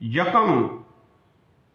1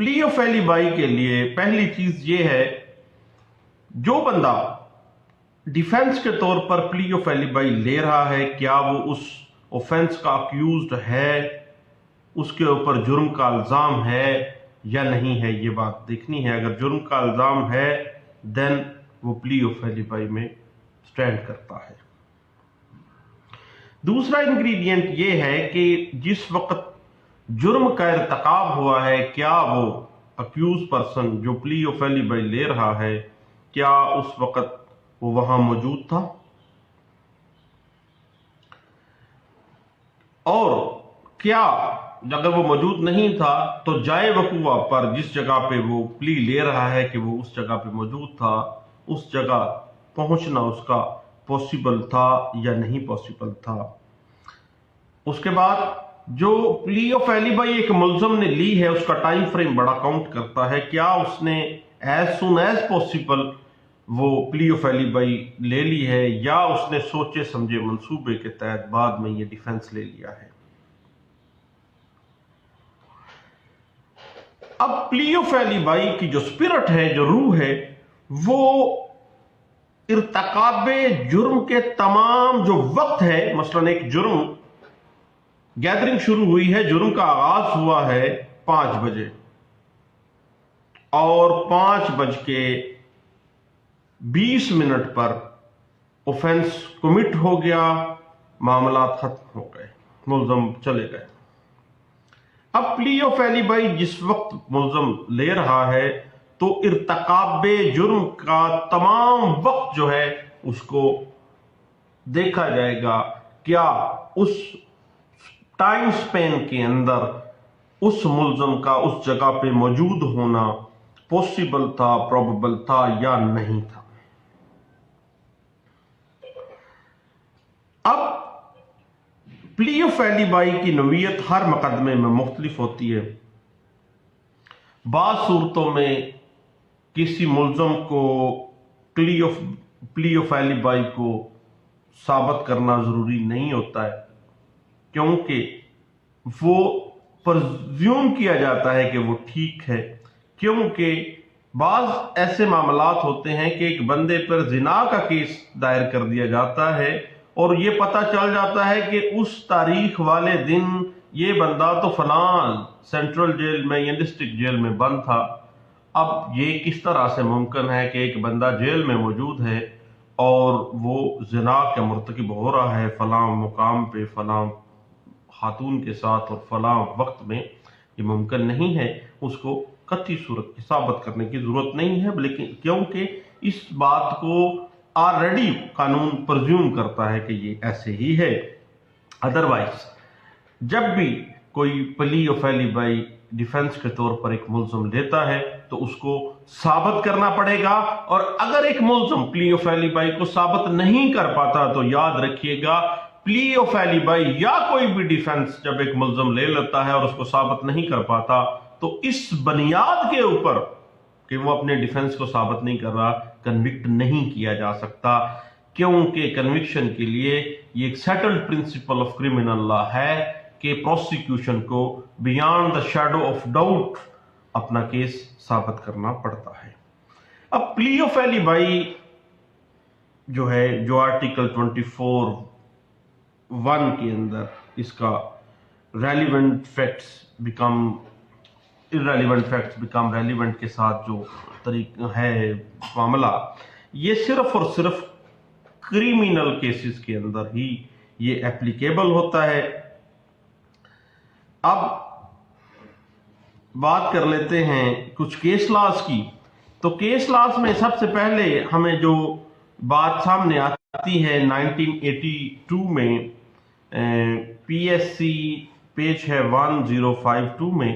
پلی آف ایلیبائی کے لیے پہلی چیز یہ ہے، جو بندہ ڈیفینس کے طور پر پلی آف ایلیبائی لے رہا ہے، کیا وہ اس اوفینس کا اکیوزڈ ہے، اس کے اوپر جرم کا الزام ہے یا نہیں ہے، یہ بات دیکھنی ہے۔ اگر جرم کا الزام ہے دین وہ پلی آف ایلیبائی میں سٹینڈ کرتا ہے۔ دوسرا انگریڈینٹ یہ ہے کہ جس وقت جرم کا ارتکاب ہوا ہے، کیا وہ اکیوز پرسن جو پلی آف ایلیبائی لے رہا ہے، کیا اس وقت وہ وہاں موجود تھا، اور کیا اگر وہ موجود نہیں تھا تو جائے وقوع پر جس جگہ پہ وہ پلی لے رہا ہے کہ وہ اس جگہ پہ موجود تھا، اس جگہ پہنچنا اس کا پاسبل تھا یا نہیں پاسبل تھا۔ اس کے بعد جو پلی آف ایلیبائی ایک ملزم نے لی ہے، اس کا ٹائم فریم بڑا کاؤنٹ کرتا ہے، کیا اس نے ایز سون ایز پاسبل وہ پلی آف ایلیبائی لے لی ہے، یا اس نے سوچے سمجھے منصوبے کے تحت بعد میں یہ ڈیفنس لے لیا ہے۔ اب پلی آف ایلیبائی کی جو سپرٹ ہے، جو روح ہے، وہ ارتکاب جرم کے تمام جو وقت ہے، مثلا ایک جرم گیدرنگ شروع ہوئی ہے، جرم کا آغاز ہوا ہے 5 بجے اور 5:20 پر اوفینس کمٹ ہو گیا، معاملات ختم ہو گئے، ملزم چلے گئے۔ اب پلی آف ایلیبائی جس وقت ملزم لے رہا ہے تو ارتکاب جرم کا تمام وقت جو ہے اس کو دیکھا جائے گا، کیا اس ٹائم سپین کے اندر اس ملزم کا اس جگہ پہ موجود ہونا پاسبل تھا، پروبیبل تھا یا نہیں تھا۔ اب پلی آف ایلیبائی کی نوعیت ہر مقدمے میں مختلف ہوتی ہے۔ بعض صورتوں میں کسی ملزم کو پلی آف ایلیبائی کو ثابت کرنا ضروری نہیں ہوتا ہے، کیونکہ وہ پرزیوم کیا جاتا ہے کہ وہ ٹھیک ہے، کیونکہ بعض ایسے معاملات ہوتے ہیں کہ ایک بندے پر زنا کا کیس دائر کر دیا جاتا ہے اور یہ پتہ چل جاتا ہے کہ اس تاریخ والے دن یہ بندہ تو فلاں سینٹرل جیل میں یا ڈسٹرکٹ جیل میں بند تھا۔ اب یہ کس طرح سے ممکن ہے کہ ایک بندہ جیل میں موجود ہے اور وہ زنا کا مرتکب ہو رہا ہے فلاں مقام پہ فلاں خاتون کے ساتھ اور فلاں وقت میں؟ یہ ممکن نہیں ہے۔ اس کو قطعی صورت کی ثابت کرنے کی ضرورت نہیں ہے، لیکن کیونکہ اس بات کو آلریڈی قانون پرزیوم کرتا ہے کہ یہ ایسے ہی ہے۔ ادروائز جب بھی کوئی پلی آف ایلیبائی ڈیفنس کے طور پر ایک ملزم لیتا ہے تو اس کو ثابت کرنا پڑے گا، اور اگر ایک ملزم پلی آف ایلیبائی کو ثابت نہیں کر پاتا تو یاد رکھیے گا، پلی آف ایلیبائی یا کوئی بھی ڈیفنس جب ایک ملزم لے لیتا ہے اور اس کو ثابت نہیں کر پاتا تو اس بنیاد کے اوپر کہ وہ اپنے ڈیفنس کو ثابت نہیں کر رہا، کنوکٹ نہیں کیا جا سکتا، کیونکہ کنوکشن کے لیے یہ ایک settled principle of criminal law ہے کہ پروسیکیوشن کو beyond the shadow of doubt اپنا کیس ثابت کرنا پڑتا ہے۔ اب پلی آف ایلیبائی جو ہے، جو آرٹیکل 24(1) کے اندر اس کا relevant facts become irrelevant facts become relevant کے ساتھ جو طریقہ ہے معاملہ، یہ صرف اور صرف کریمنل کیسز کے اندر ہی یہ اپلیکیبل ہوتا ہے۔ اب بات کر لیتے ہیں کچھ کیس لاز کی۔ تو کیس لاز میں سب سے پہلے ہمیں جو بات سامنے آتی ہے 1982 میں پی ایس سی پیج ہے 1052 میں،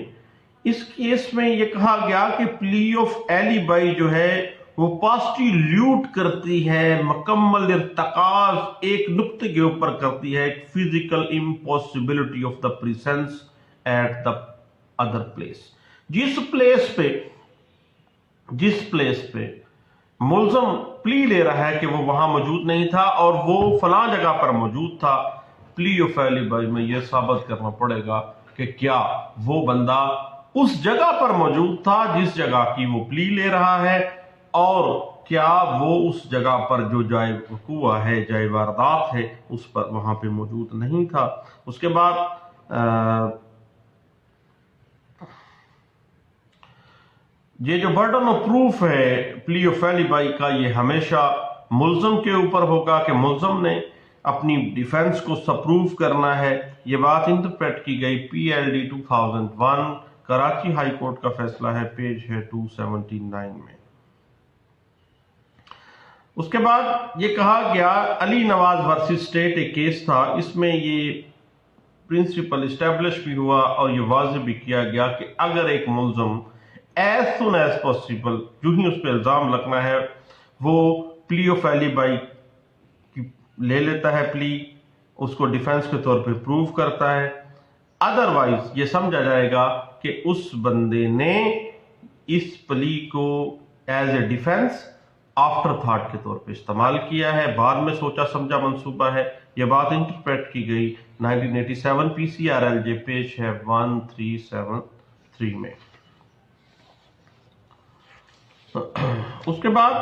اس کیس میں یہ کہا گیا کہ پلی آف ایلیبائی جو ہے وہ پاسٹیلیوٹ کرتی ہے، مکمل ارتکاز ایک نقطے کے اوپر کرتی ہے، ایک physical impossibility of the presence at the other place. جس پلیس پہ ملزم پلی لے رہا ہے کہ وہ وہاں موجود نہیں تھا اور وہ فلاں جگہ پر موجود تھا، پلی آف ایلیبائی میں یہ ثابت کرنا پڑے گا کہ کیا وہ بندہ اس جگہ پر موجود تھا جس جگہ کی وہ پلی لے رہا ہے، اور کیا وہ اس جگہ پر جو جائے وقوع ہے، جائے واردات ہے، اس پر وہاں پہ موجود نہیں تھا۔ اس کے بعد یہ جو برڈن آف پروف ہے پلی آف ایلیبائی کا، یہ ہمیشہ ملزم کے اوپر ہوگا کہ ملزم نے اپنی ڈیفینس کو سپروف کرنا ہے۔ یہ بات انٹرپریٹ کی گئی P L D 2001 Karachi high court کا فیصلہ ہے، پیج ہے 279 میں۔ اس کے بعد یہ کہا گیا علی نواز ورسز اسٹیٹ ایک کیس تھا، اس میں یہ پرنسپل اسٹیبلش بھی ہوا اور یہ واضح بھی کیا گیا کہ اگر ایک ملزم ایز سون ایز پاسبل جو ہی اس پہ الزام لگنا ہے وہ پلی آف ایلیبائی لے لیتا ہے، پلی اس کو ڈیفینس کے طور پہ پروف کرتا ہے، ادروائز یہ سمجھا جائے گا کہ اس بندے نے اس پلی کو as a defence after thought کے طور پہ استعمال کیا ہے، بعد میں سوچا سمجھا منصوبہ ہے۔ یہ بات انٹرپریٹ کی گئی 1987 P C R L J, page ہے 1373 میں۔ اس کے بعد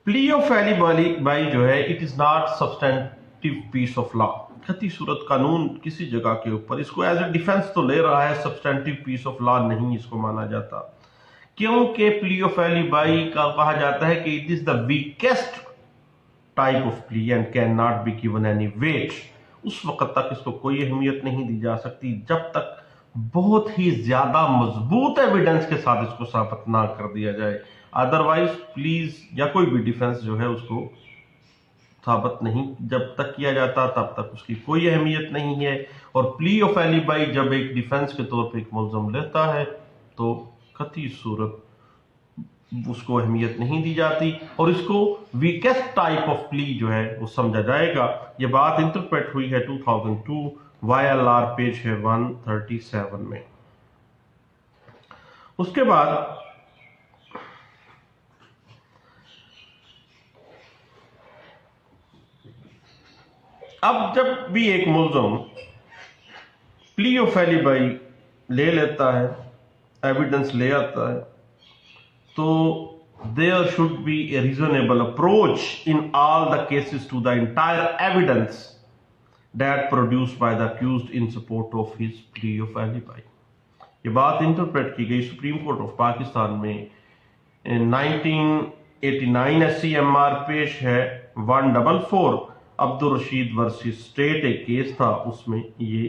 پلی آف ایلیبائی جو ہے it is not substantive piece of law, قطعی صورت قانون کسی جگہ کے اوپر اس کو ایز اے ڈیفینس تو لے رہا ہے، سبسٹینٹیو پیس آف لا نہیں اس کو مانا جاتا، کیونکہ پلی آف ایلیبائی کا کہا جاتا ہے کہ it is the weakest type of plea and cannot be given any weight. اس وقت تک اس کو کوئی اہمیت نہیں دی جا سکتی جب تک بہت ہی زیادہ مضبوط ایویڈنس کے ساتھ اس کو ثابت نہ کر دیا جائے، ادروائز پلیز یا کوئی بھی ڈیفنس جو ہے اس کو ثابت نہیں جب تک کیا جاتا تب تک اس کی کوئی اہمیت نہیں ہے۔ اور پلی آف ایلیبائی جب ایک ڈیفنس کے طور پہ ایک ملزم لیتا ہے تو قطعی صورت اس کو اہمیت نہیں دی جاتی اور اس کو ویکسٹ ٹائپ آف پلی جو ہے وہ سمجھا جائے گا۔ یہ بات انٹرپریٹ ہوئی ہے 2002 وائی ایل آر، پیج ہے 137 میں۔ اس کے بعد اب جب بھی ایک ملزم پلی آف ایلیبائی لے لیتا ہے، ایویڈنس لے آتا ہے، تو there should be a reasonable approach in all the cases to the entire evidence that produced by the accused in support of his plea of alibi۔ یہ بات انٹرپریٹ کی گئی سپریم کورٹ آف پاکستان میں 1989 S C M R, پیش ہے 144، عبد الرشید versus state ایک case تھا، اس میں یہ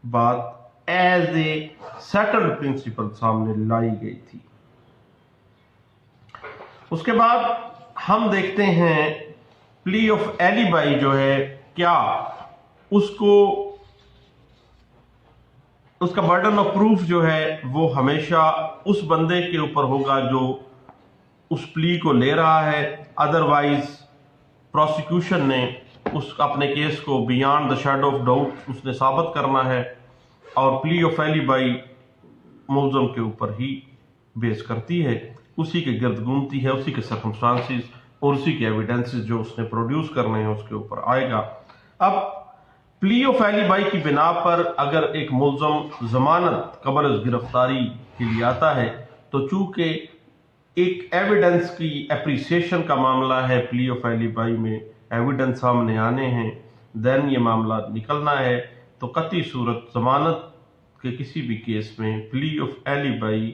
بات ایز اے سیٹلڈ پرنسپل سامنے لائی گئی تھی۔ اس کے بعد ہم دیکھتے ہیں پلی آف ایلیبائی جو ہے کیا اس کا برڈن آف پروف جو ہے وہ ہمیشہ اس بندے کے اوپر ہوگا جو اس پلی کو لے رہا ہے، ادروائز پروسیکیوشن نے اپنے کیس کو beyond the shadow of doubt اس نے ثابت کرنا ہے، اور پلی آف ایلیبائی ملزم کے اوپر ہی بیس کرتی ہے، اسی کے گرد گھومتی ہے، اسی کے سرکمسٹانسز اور اسی کے ایویڈنسز جو اس نے پروڈیوس کرنے ہیں اس کے اوپر آئے گا۔ اب پلی آف ایلیبائی کی بنا پر اگر ایک ملزم ضمانت قبل از گرفتاری کے لیے آتا ہے تو چونکہ ایک ایویڈنس کی اپریسیشن کا معاملہ ہے، پلی آف ایلیبائی میں ایویڈنس سامنے آنے ہیں، دین یہ معاملہ نکلنا ہے، تو قطعی صورت ضمانت کے کسی بھی کیس میں پلی آف ایلیبائی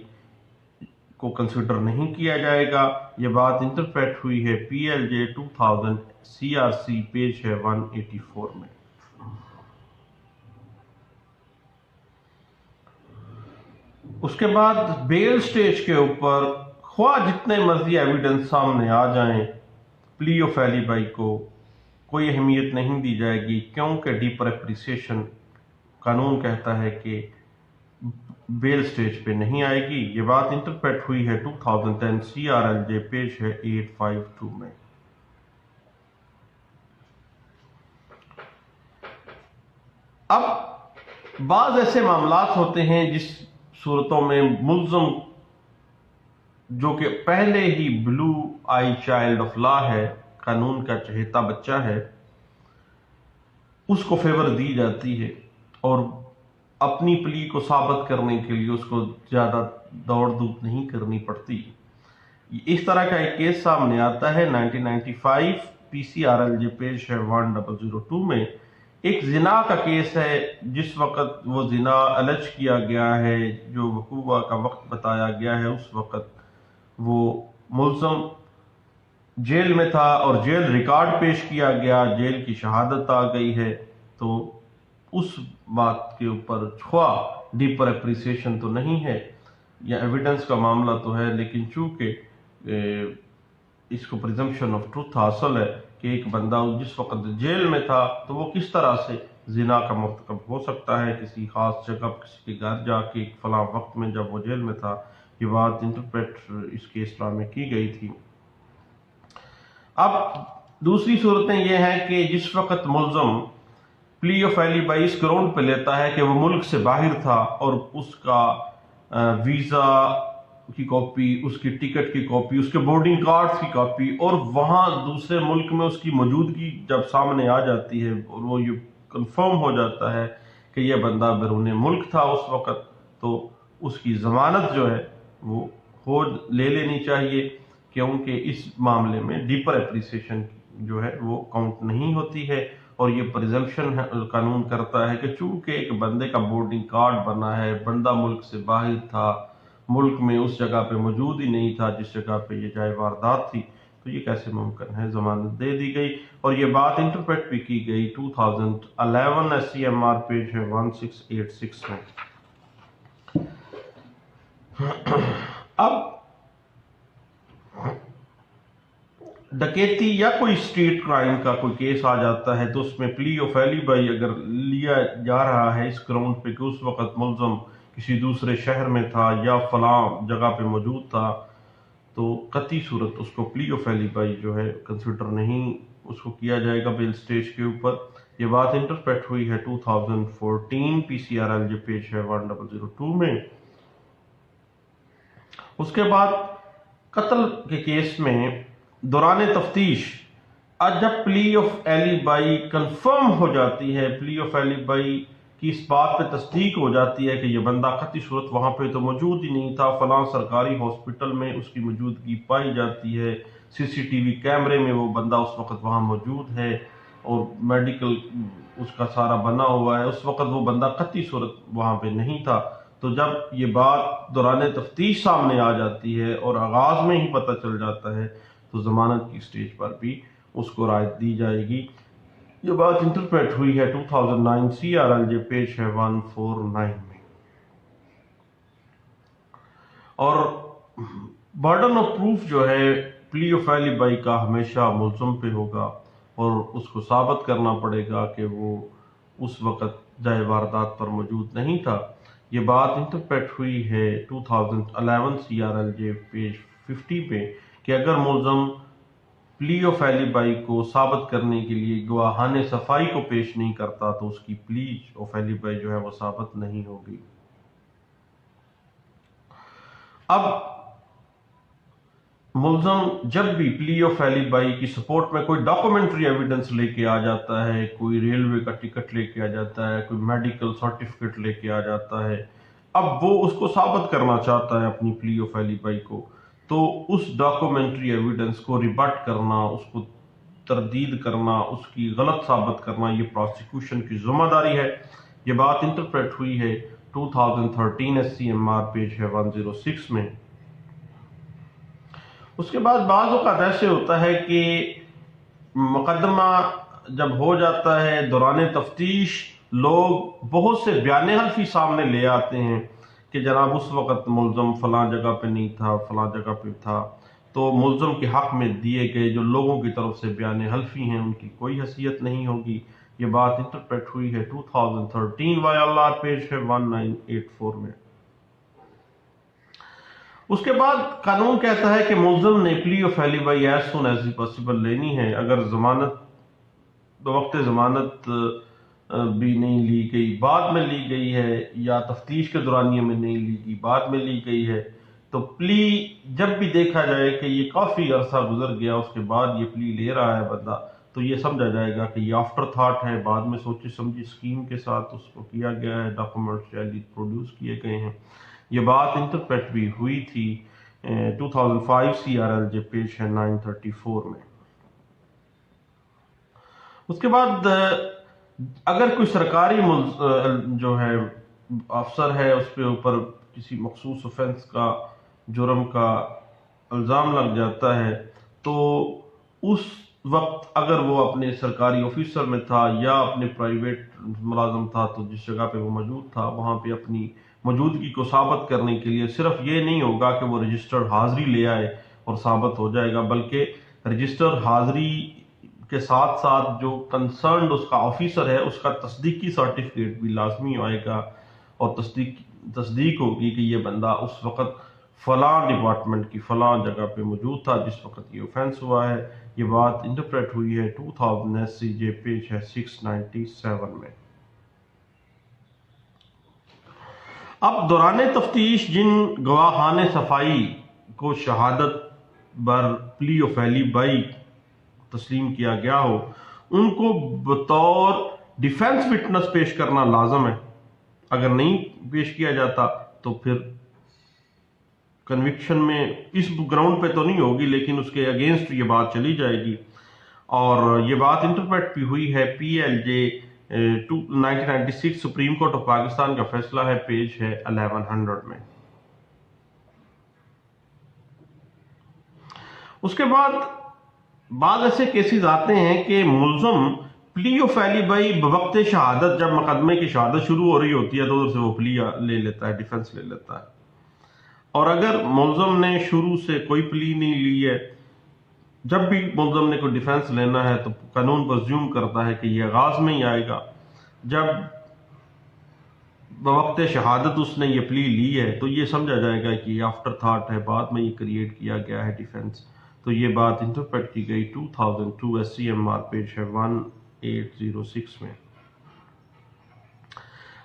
کو کنسیڈر نہیں کیا جائے گا۔ یہ بات انٹرپریٹ ہوئی ہے P L J 2000 C R C, page ہے 184 میں۔ اس کے بعد بیل سٹیج کے اوپر خواہ جتنے مرضی ایویڈنس سامنے آ جائیں، پلی آف ایلیبائی کو کوئی اہمیت نہیں دی جائے گی، کیونکہ ڈیپر اپریسیشن قانون کہتا ہے کہ بیل سٹیج پہ نہیں آئے گی۔ یہ بات انٹرپریٹ ہوئی ہے 2010 C R L J, page ہے 852 میں۔ اب بعض ایسے معاملات ہوتے ہیں جس صورتوں میں ملزم جو کہ پہلے ہی بلو آئی چائلڈ آف لا ہے، قانون کا چہیتا بچہ ہے، اس کو فیور دی جاتی ہے اور اپنی پلی کو ثابت کرنے کے لیے اس کو زیادہ دوڑ دھوپ نہیں کرنی پڑتی۔ اس طرح کا ایک کیس سامنے آتا ہے 1995 PCRLJ پیج ہے 1002 میں، ایک زنا کا کیس ہے۔ جس وقت وہ زنا الج کیا گیا ہے، جو وقوع کا وقت بتایا گیا ہے، اس وقت وہ ملزم جیل میں تھا اور جیل ریکارڈ پیش کیا گیا، جیل کی شہادت آ گئی ہے۔ تو اس بات کے اوپر ڈیپر اپریسیشن تو نہیں ہے یا ایویڈنس کا معاملہ تو ہے، لیکن چونکہ اس کو پریزمپشن آف ٹروتھ حاصل ہے کہ ایک بندہ جس وقت جیل میں تھا تو وہ کس طرح سے زنا کا مرتکب ہو سکتا ہے کسی خاص جگہ کسی کے گھر جا کے فلاں وقت میں جب وہ جیل میں تھا۔ یہ بات انٹرپریٹ اس کے اسلام میں کی گئی تھی۔ اب دوسری صورتیں یہ ہیں کہ جس وقت ملزم پلی آف ایلیبائی اس گراؤنڈ پہ لیتا ہے کہ وہ ملک سے باہر تھا اور اس کا ویزا کی کاپی، اس کی ٹکٹ کی کاپی، اس کے بورڈنگ کارڈ کی کاپی، اور وہاں دوسرے ملک میں اس کی موجودگی جب سامنے آ جاتی ہے اور وہ یہ کنفرم ہو جاتا ہے کہ یہ بندہ بیرون ملک تھا اس وقت، تو اس کی ضمانت جو ہے وہ لے لینی چاہیے، کیونکہ اس معاملے میں ڈیپر اپریسیشن جو ہے وہ کاؤنٹ نہیں ہوتی ہے۔ اور یہ پریزمپشن قانون کرتا ہے کہ چونکہ ایک بندے کا بورڈنگ کارڈ بنا ہے، بندہ ملک سے باہر تھا، ملک میں اس جگہ پہ موجود ہی نہیں تھا جس جگہ پہ یہ جائے واردات تھی، تو یہ کیسے ممکن ہے؟ ضمانت دے دی گئی، اور یہ بات انٹرپریٹ بھی کی گئی 2011 SCMR پیج ہے 1686 میں۔ اب ڈکیتی یا کوئی اسٹریٹ کرائم کا کوئی کیس آ جاتا ہے تو اس میں پلی آف ایلیبائی اگر لیا جا رہا ہے اس گراؤنڈ پہ کہ اس وقت ملزم کسی دوسرے شہر میں تھا یا فلاں جگہ پہ موجود تھا، تو قطعی صورت اس کو پلی آف ایلیبائی جو ہے کنسیڈر نہیں اس کو کیا جائے گا بیل سٹیج کے اوپر۔ یہ بات انٹرپریٹ ہوئی ہے 2014 PCRLJ پیج ہے 1002 میں۔ اس کے بعد قتل کے کیس میں دوران تفتیش جب پلی آف ایلیبائی کنفرم ہو جاتی ہے، پلی آف ایلیبائی کی اس بات پہ تصدیق ہو جاتی ہے کہ یہ بندہ قطعی صورت وہاں پہ تو موجود ہی نہیں تھا، فلاں سرکاری ہاسپٹل میں اس کی موجودگی پائی جاتی ہے، CCTV کیمرے میں وہ بندہ اس وقت وہاں موجود ہے اور میڈیکل اس کا سارا بنا ہوا ہے، اس وقت وہ بندہ قطعی صورت وہاں پہ نہیں تھا۔ تو جب یہ بات دوران تفتیش سامنے آ جاتی ہے اور آغاز میں ہی پتہ چل جاتا ہے تو ضمانت کی سٹیج پر بھی اس کو رعایت دی جائے گی۔ یہ بات انٹرپریٹ ہوئی ہے 2009 CRLJ پیج ہے 149 میں۔ اور برڈن آف پروف جو ہے پلی آف ایلیبائی کا ہمیشہ ملزم پہ ہوگا اور اس کو ثابت کرنا پڑے گا کہ وہ اس وقت جائے واردات پر موجود نہیں تھا۔ یہ بات انٹرپریٹ ہوئی ہے 2011 CRLJ پیج 50 پہ کہ اگر ملزم پلی آف ایلیبائی کو ثابت کرنے کے لیے گواہان صفائی کو پیش نہیں کرتا تو اس کی پلی آف ایلیبائی جو ہے وہ ثابت نہیں ہوگی۔ اب ملزم جب بھی پلی آف ایلیبائی کی سپورٹ میں کوئی ڈاکومنٹری ایویڈنس لے کے آ جاتا ہے، کوئی ریلوے کا ٹکٹ لے کے آ جاتا ہے، کوئی میڈیکل سرٹیفکیٹ لے کے آ جاتا ہے، اب وہ اس کو ثابت کرنا چاہتا ہے اپنی پلی آف ایلیبائی کو، تو اس ڈاکومنٹری ایویڈنس کو ریبٹ کرنا، اس کو تردید کرنا، اس کی غلط ثابت کرنا، یہ پروسیکیوشن کی ذمہ داری ہے۔ یہ بات انٹرپریٹ ہوئی ہے 2013 SCMR پیج ہے 106 میں۔ اس کے بعد بعض اوقات ایسے ہوتا ہے کہ مقدمہ جب ہو جاتا ہے دوران تفتیش لوگ بہت سے بیان حلفی سامنے لے آتے ہیں کہ جناب اس وقت ملزم فلاں جگہ پہ نہیں تھا، فلاں جگہ پہ تھا، تو ملزم کے حق میں دیے گئے جو لوگوں کی طرف سے بیان حلفی ہیں ان کی کوئی حیثیت نہیں ہوگی۔ یہ بات انٹرپریٹ ہوئی ہے 2013 YLR پیج ہے 1984 میں۔ اس کے بعد قانون کہتا ہے کہ ملزم نے plea of alibi as soon as possible لینی ہے۔ اگر ضمانت بوقت ضمانت بھی نہیں لی گئی، بعد میں لی گئی ہے، یا تفتیش کے دورانیے میں نہیں لی گئی، بعد میں لی گئی ہے، تو پلی جب بھی دیکھا جائے کہ یہ کافی عرصہ گزر گیا اس کے بعد یہ پلی لے رہا ہے بندہ، تو یہ سمجھا جائے گا کہ یہ آفٹر تھاٹ ہے، بعد میں سوچی سمجھی اسکیم کے ساتھ اس کو کیا گیا ہے، ڈاکومنٹس جعلی پروڈیوس کیے گئے ہیں۔ یہ بات انٹرپریٹ بھی ہوئی تھی 2005 CRLJ پیج ہے 934 میں۔ اس کے بعد اگر کوئی سرکاری جو ہے افسر ہے، اس پہ اوپر کسی مخصوص offense کا، جرم کا الزام لگ جاتا ہے، تو اس وقت اگر وہ اپنے سرکاری آفیسر میں تھا یا اپنے پرائیویٹ ملازم تھا، تو جس جگہ پہ وہ موجود تھا وہاں پہ اپنی موجودگی کو ثابت کرنے کے لیے صرف یہ نہیں ہوگا کہ وہ رجسٹرڈ حاضری لے آئے اور ثابت ہو جائے گا، بلکہ رجسٹر حاضری کے ساتھ ساتھ جو کنسرنڈ اس کا آفیسر ہے اس کا تصدیقی سرٹیفکیٹ بھی لازمی آئے گا، اور تصدیق ہوگی کہ یہ بندہ اس وقت فلاں ڈپارٹمنٹ کی فلاں جگہ پہ موجود تھا جس وقت یہ اوفینس ہوا ہے۔ یہ بات انٹرپریٹ ہوئی ہے 2000 SCJ پیج ہے 697 میں۔ اب دوران تفتیش جن گواہان صفائی کو شہادت بر پلی آف ایلیبائی تسلیم کیا گیا ہو، ان کو بطور ڈیفینس وٹنس پیش کرنا لازم ہے۔ اگر نہیں پیش کیا جاتا تو پھر کنوکشن میں اس گراؤنڈ پہ تو نہیں ہوگی، لیکن اس کے اگینسٹ یہ بات چلی جائے گی۔ اور یہ بات انٹرپریٹ بھی ہوئی ہے PLJ 1996 supreme court of Pakistan کا فیصلہ ہے، پیج ہے 1100 میں۔ اس کے بعد ایسے کیسز آتے ہیں کہ ملزم پلی آف ایلیبائی بوقت شہادت، جب مقدمے کی شہادت شروع ہو رہی ہوتی ہے تو ادھر سے وہ پلی لے لیتا ہے، ڈیفنس لے لیتا ہے، اور اگر ملزم نے شروع سے کوئی پلی نہیں لی ہے، جب بھی ملزم نے کوئی ڈیفنس لینا ہے تو قانون پرزیوم کرتا ہے کہ یہ آغاز میں ہی آئے گا۔ جب بوقت شہادت اس نے یہ پلی لی ہے تو یہ سمجھا جائے گا کہ یہ آفٹر تھاٹ ہے، بعد میں یہ کریٹ کیا گیا ہے ڈیفنس۔ تو یہ بات انٹرپریٹ کی گئی 2002 SCMR پیج ہے 1806 میں۔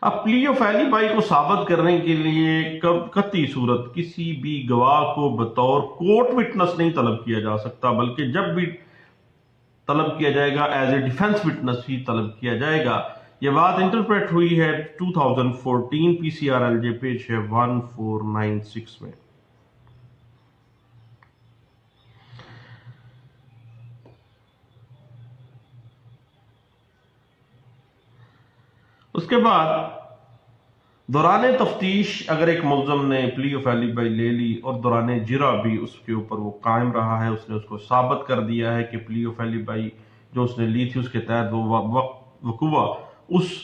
اب پلی آف ایلیبائی کو ثابت کرنے کے لیے قطعی صورت کسی بھی گواہ کو بطور کورٹ وٹنس نہیں طلب کیا جا سکتا، بلکہ جب بھی طلب کیا جائے گا ایز اے ڈیفنس وٹنس ہی طلب کیا جائے گا۔ یہ بات انٹرپریٹ ہوئی ہے 2014 PCRLJ پیج ہے 1496 میں۔ اس کے بعد دوران تفتیش اگر ایک ملزم نے پلی آف ایلیبائی لے لی اور دوران جرا بھی اس کے اوپر وہ قائم رہا ہے، اس نے اس کو ثابت کر دیا ہے کہ پلی آف ایلیبائی جو اس نے لی تھی اس کے تحت وہ وقوع اس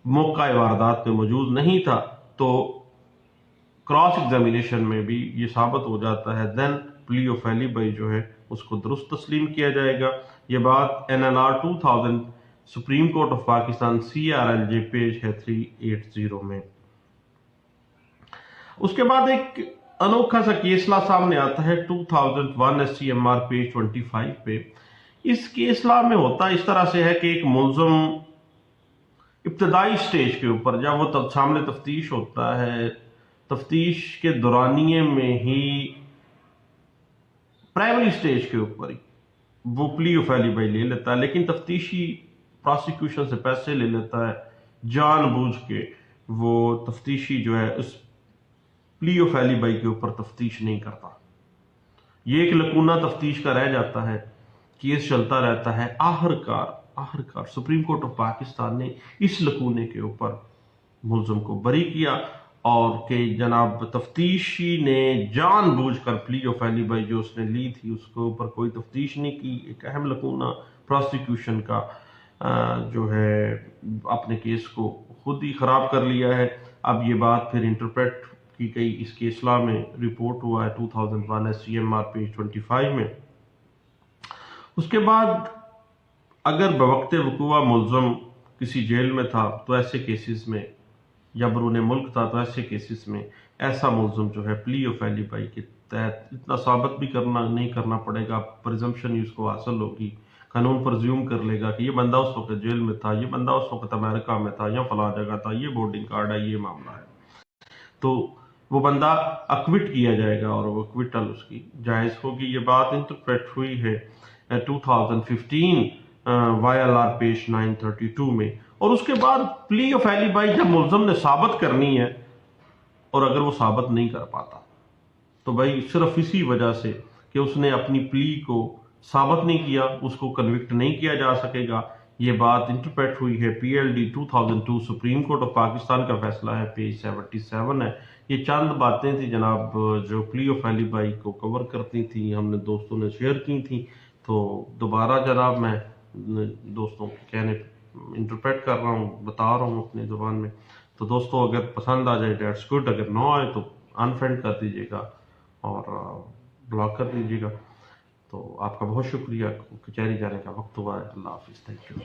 موقع واردات میں موجود نہیں تھا، تو کراس ایگزامینیشن میں بھی یہ ثابت ہو جاتا ہے، دین پلی آف ایلیبائی جو ہے اس کو درست تسلیم کیا جائے گا۔ یہ بات NNR 2000 supreme court of Pakistan CRLJ page ہے 380 میں۔ اس کے بعد ایک انوکھا سا کیسلا سامنے آتا ہے 2001 SCMR پیج 25 پہ۔ اس کیسلا میں ہوتا اس طرح سے ہے کہ ایک ملزم ابتدائی سٹیج کے اوپر جب وہ سامنے تفتیش ہوتا ہے، تفتیش کے دورانیے میں ہی پرائمری سٹیج کے اوپر ہی وہ پلی آف ایلیبائی لے لیتا ہے، لیکن تفتیشی پراسیکیوشن سے پیسے لے لیتا ہے، جان بوجھ کے وہ تفتیشی جو ہے اس پلی آف ایلیبائی کے اوپر تفتیش نہیں کرتا۔ یہ ایک لکونہ تفتیش کا رہ جاتا ہے، کیس چلتا رہتا ہے، آخر کار سپریم کورٹ آف پاکستان نے اس لکونے کے اوپر ملزم کو بری کیا، اور کہ جناب تفتیشی نے جان بوجھ کر پلی آف ایلیبائی جو اس نے لی تھی اس کے اوپر کوئی تفتیش نہیں کی، ایک اہم لکونہ پراسیکیوشن کا جو ہے اپنے کیس کو خود ہی خراب کر لیا ہے۔ اب یہ بات پھر انٹرپریٹ کی گئی، اس کیسلا میں رپورٹ ہوا ہے 2001 SCMR پیج 25 میں۔ اس کے بعد اگر بوقت وقوع ملزم کسی جیل میں تھا تو ایسے کیسز میں، یا برون ملک تھا تو ایسے کیسز میں ایسا ملزم جو ہے پلی آف ایلیبائی کے تحت اتنا ثابت بھی نہیں کرنا پڑے گا، پرزمپشن اس کو حاصل ہوگی، قانون پرزیوم کر لے گا کہ یہ بندہ اس وقت جیل میں تھا، یہ بندہ اس وقت امریکہ میں تھا یا فلاں جگہ تھا، یہ بورڈنگ کارڈ ہے، یہ معاملہ ہے، تو وہ بندہ اکوٹ کیا جائے گا اور وہ اکوٹل اس کی جائز ہوگی۔ یہ بات انٹرپریٹ ہوئی ہے 2015 YLR پیش 932 میں. اور اس کے بعد پلی آف ایلیبائی جب ملزم نے ثابت کرنی ہے اور اگر وہ ثابت نہیں کر پاتا تو بھائی صرف اسی وجہ سے کہ اس نے اپنی پلی کو ثابت نہیں کیا اس کو کنوکٹ نہیں کیا جا سکے گا. یہ بات انٹرپریٹ ہوئی ہے PLD 2002 supreme court of Pakistan کا فیصلہ ہے، پیج 77 ہے. یہ چند باتیں تھی جناب جو پلی آف ایلیبائی کو کور کرتی تھی، ہم نے دوستوں نے شیئر کی تھی. تو دوبارہ جناب میں دوستوں کے کہنے انٹرپریٹ کر رہا ہوں، بتا رہا ہوں اپنی زبان میں. تو دوستوں اگر پسند آ جائے دیٹس گڈ، اگر نہ آئے تو انفرینڈ کر دیجیے گا اور بلاک کر دیجیے گا. تو آپ کا بہت شکریہ. کچہری جانے کا وقت ہوا ہے. اللہ حافظ. Thank you.